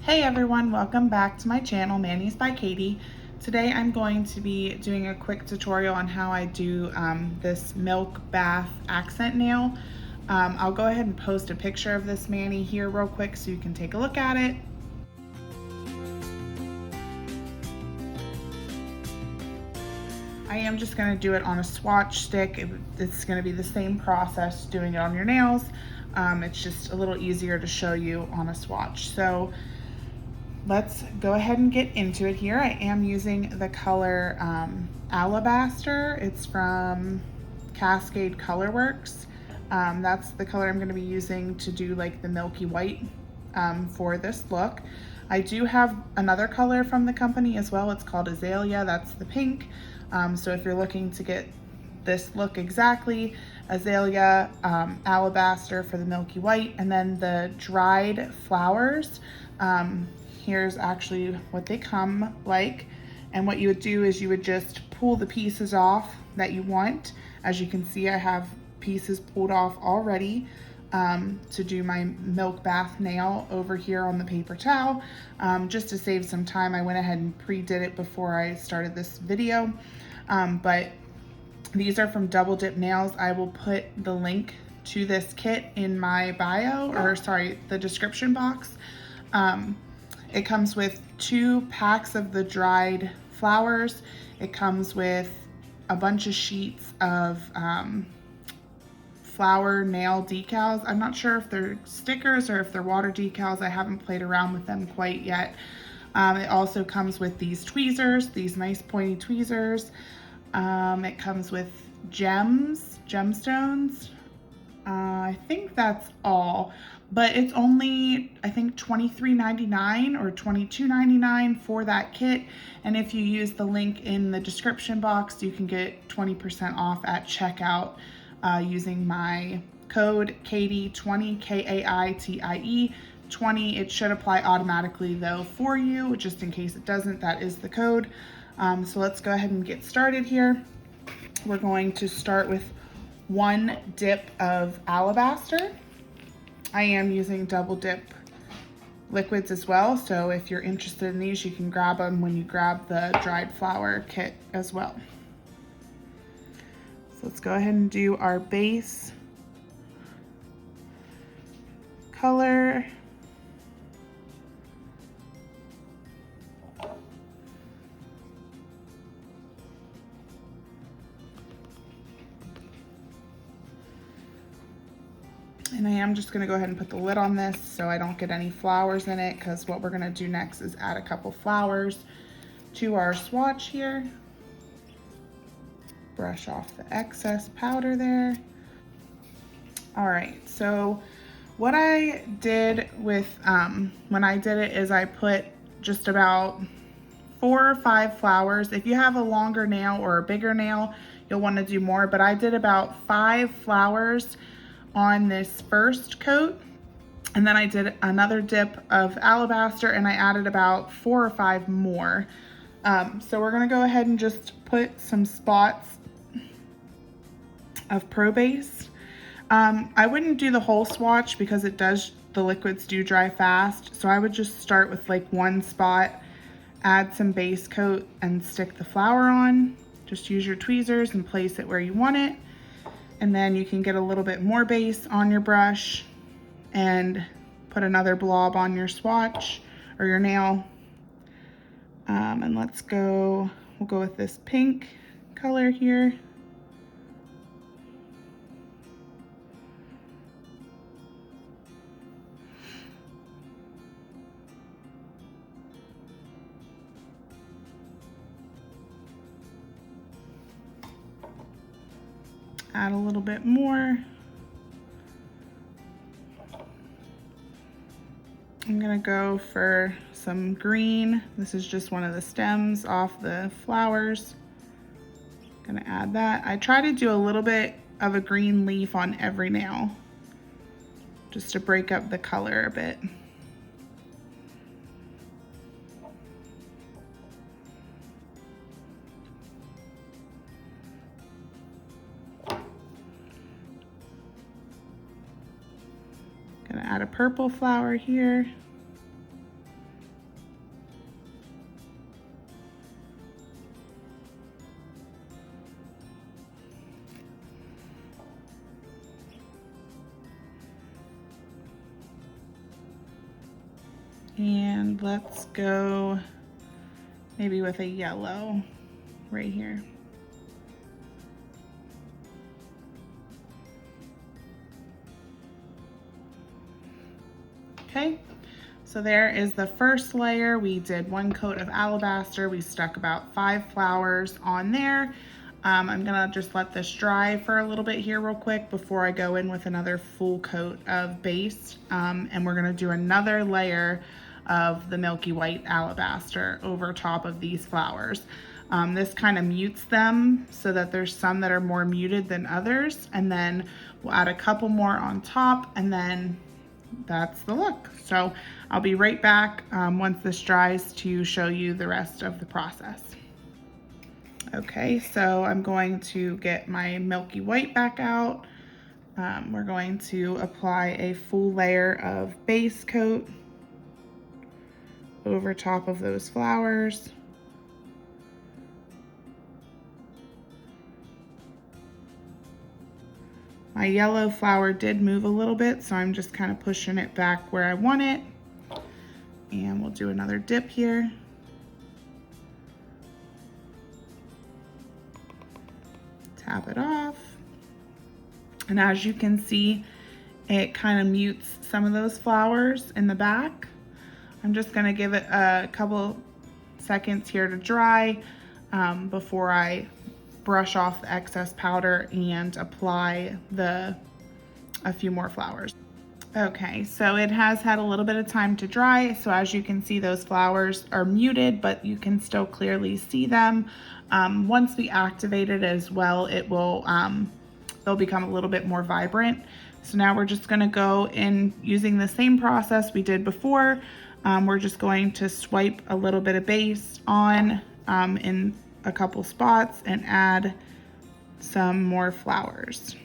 Hey everyone, welcome back to my channel, Manis by Katie. Today I'm going to be doing a quick tutorial on how I do this milk bath accent nail. I'll go ahead and post a picture of this mani here real quick so you can take a look at it. I am just going to do it on a swatch stick. It's going to be the same process doing it on your nails. It's just a little easier to show you on a swatch. So let's go ahead and get into it here. I am using the color Alabaster. It's from Cascade Colorworks. That's the color I'm going to be using to do like the milky white for this look. I do have another color from the company as well. It's called Azalea. That's the pink. So if you're looking to get this look exactly, Azalea, Alabaster for the milky white, and then the dried flowers. Here's actually what they come like. And what you would do is you would just pull the pieces off that you want. As you can see, I have pieces pulled off already to do my milk bath nail over here on the paper towel. Just to save some time, I went ahead and pre-did it before I started this video. But these are from Double Dip Nails. I will put the link to this kit in my bio, or sorry, the description box. It comes with 2 packs of the dried flowers. It comes with a bunch of sheets of flower nail decals. I'm not sure if they're stickers or if they're water decals. I haven't played around with them quite yet. It also comes with these tweezers, these nice pointy tweezers. It comes with gemstones. I think that's all, but it's only, I think, $23.99 or $22.99 for that kit. And if you use the link in the description box, you can get 20% off at checkout using my code Katie20, K-A-I-T-I-E 20. It should apply automatically though for you, just in case it doesn't. That is the code. So let's go ahead and get started here. We're going to start with 1 dip of Alabaster. I am using Double Dip liquids as well, so if you're interested in these, you can grab them when you grab the dried flower kit as well. So let's go ahead and do our base color. And I am just gonna go ahead and put the lid on this so I don't get any flowers in it, because what we're gonna do next is add a couple flowers to our swatch here. Brush off the excess powder there. All right, so what I did with, when I did it is I put just about 4 or 5 flowers. If you have a longer nail or a bigger nail, you'll wanna do more, but I did about 5 flowers on this first coat, and then I did another dip of Alabaster and I added about 4 or 5 more. So we're gonna go ahead and just put some spots of Pro Base. I wouldn't do the whole swatch because the liquids do dry fast, so I would just start with like 1 spot, add some base coat and stick the flower on. Just use your tweezers and place it where you want it. And then you can get a little bit more base on your brush and put another blob on your swatch or your nail. And we'll go with this pink color here. Add a little bit more. I'm gonna go for some green. This is just one of the stems off the flowers. Gonna add that. I try to do a little bit of a green leaf on every nail, just to break up the color a bit. Gonna add a purple flower here. And let's go maybe with a yellow right here. Okay, so there is the first layer. We did 1 coat of alabaster. We stuck about 5 flowers on there. I'm gonna just let this dry for a little bit here real quick before I go in with another full coat of base. And we're gonna do another layer of the milky white alabaster over top of these flowers. This kind of mutes them so that there's some that are more muted than others. And then we'll add a couple more on top, and then that's the look. So I'll be right back once this dries to show you the rest of the process. Okay, so I'm going to get my milky white back out. We're going to apply a full layer of base coat over top of those flowers. My yellow flower did move a little bit, so I'm just kind of pushing it back where I want it. And we'll do another dip here. Tap it off. And as you can see, it kind of mutes some of those flowers in the back. I'm just gonna give it a couple seconds here to dry before I brush off the excess powder and apply a few more flowers. Okay, so it has had a little bit of time to dry. So as you can see, those flowers are muted, but you can still clearly see them. Once we activate it as well, it will they'll become a little bit more vibrant. So now we're just gonna go in using the same process we did before. We're just going to swipe a little bit of base on in a couple spots and add some more flowers.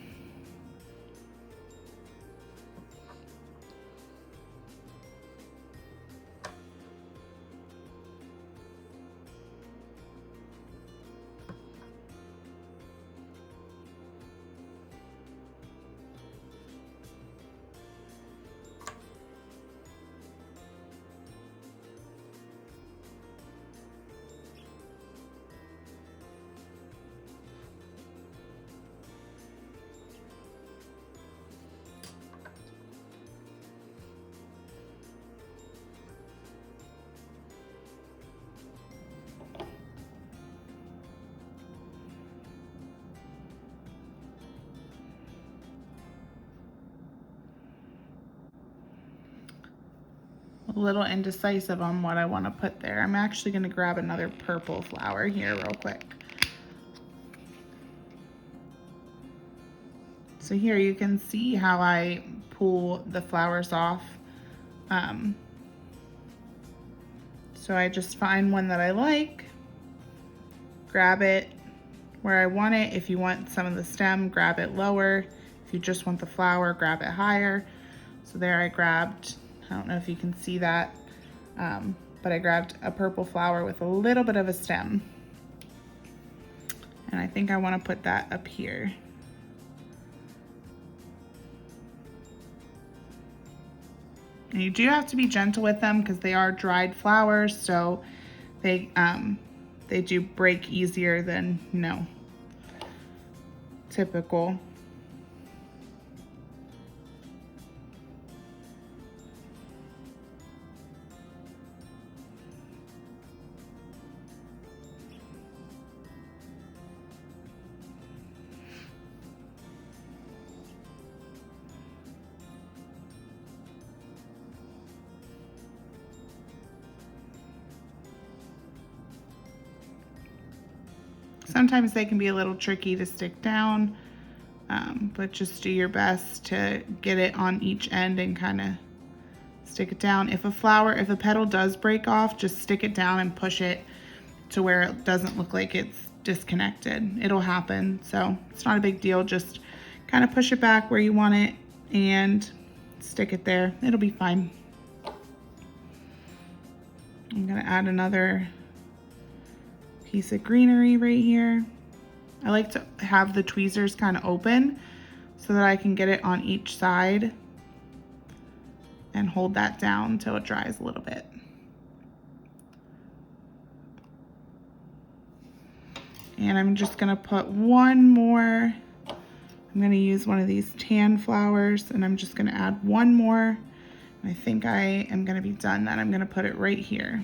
A little indecisive on what I want to put there. I'm actually going to grab another purple flower here real quick. So here you can see how I pull the flowers off. So I just find one that I like, grab it where I want it. If you want some of the stem, grab it lower. If you just want the flower, grab it higher. So there I grabbed, I don't know if you can see that, but I grabbed a purple flower with a little bit of a stem. And I think I want to put that up here. And you do have to be gentle with them because they are dried flowers, so they do break easier than, you know, typical. Sometimes they can be a little tricky to stick down, but just do your best to get it on each end and kind of stick it down. If a petal does break off, just stick it down and push it to where it doesn't look like it's disconnected. It'll happen, so it's not a big deal. Just kind of push it back where you want it and stick it there. It'll be fine. I'm gonna add another piece of greenery right here. I like to have the tweezers kind of open so that I can get it on each side and hold that down until it dries a little bit. And I'm just gonna put one more. I'm gonna use one of these tan flowers, and I'm just gonna add one more. I think I am gonna be done then. I'm gonna put it right here.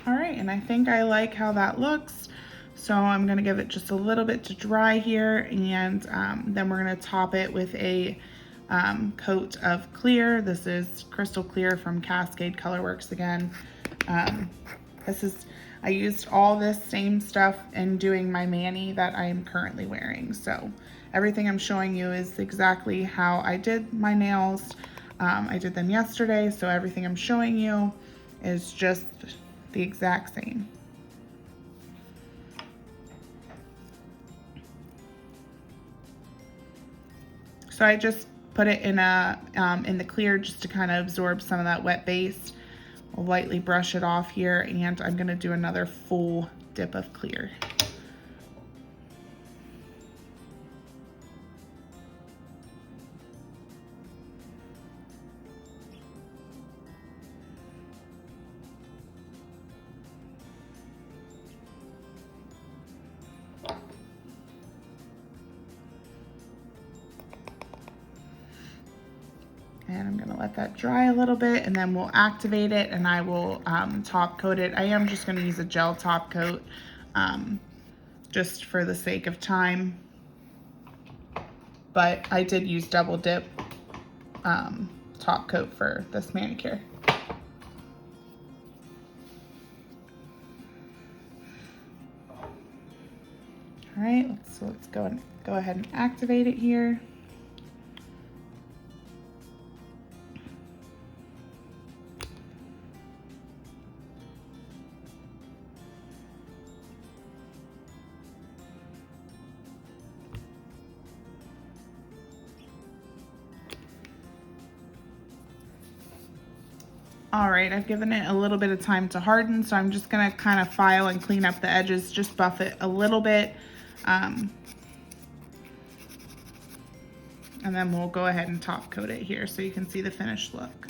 All right, and I think I like how that looks. So I'm gonna give it just a little bit to dry here, and then we're gonna top it with a coat of clear. This is Crystal Clear from Cascade Colorworks again. I used all this same stuff in doing my mani that I am currently wearing. So everything I'm showing you is exactly how I did my nails. I did them yesterday, so everything I'm showing you is just the exact same. So I just put it in the clear just to kind of absorb some of that wet base. I'll lightly brush it off here, and I'm gonna do another full dip of clear. And I'm gonna let that dry a little bit, and then we'll activate it, and I will top coat it. I am just gonna use a gel top coat just for the sake of time. But I did use double dip top coat for this manicure. All right, let's go ahead and activate it here. All right, I've given it a little bit of time to harden, so I'm just gonna kind of file and clean up the edges, just buff it a little bit. And then we'll go ahead and top coat it here so you can see the finished look.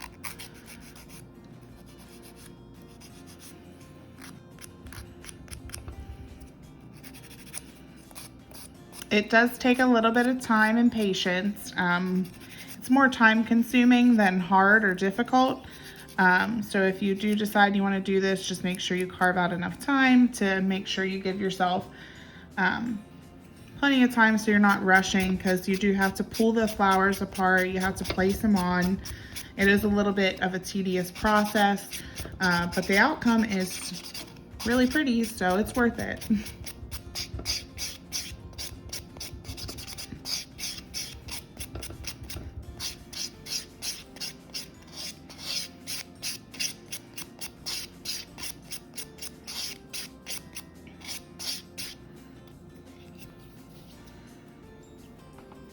It does take a little bit of time and patience. It's more time consuming than hard or difficult. So if you do decide you want to do this, just make sure you carve out enough time to make sure you give yourself plenty of time so you're not rushing, because you do have to pull the flowers apart, you have to place them on. It is a little bit of a tedious process, but the outcome is really pretty, so it's worth it.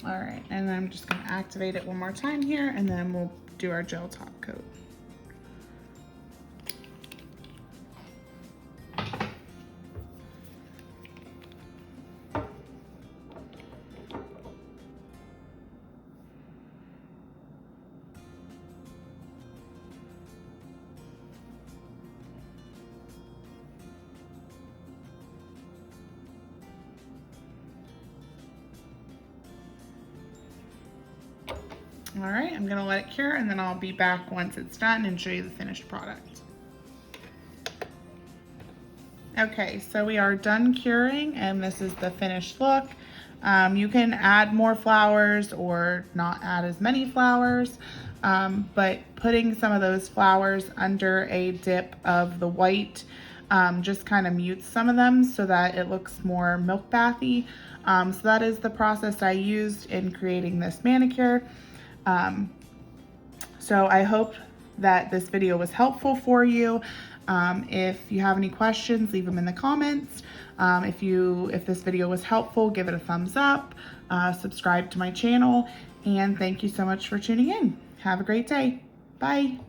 All right, and then I'm just gonna activate it one more time here, and then we'll do our gel top coat. All right, I'm gonna let it cure, and then I'll be back once it's done and show you the finished product. Okay, so we are done curing, and this is the finished look. You can add more flowers or not add as many flowers, but putting some of those flowers under a dip of the white just kind of mutes some of them so that it looks more milk bathy. So that is the process I used in creating this manicure. So I hope that this video was helpful for you. If you have any questions, leave them in the comments. If this video was helpful, give it a thumbs up, subscribe to my channel, and thank you so much for tuning in. Have a great day. Bye.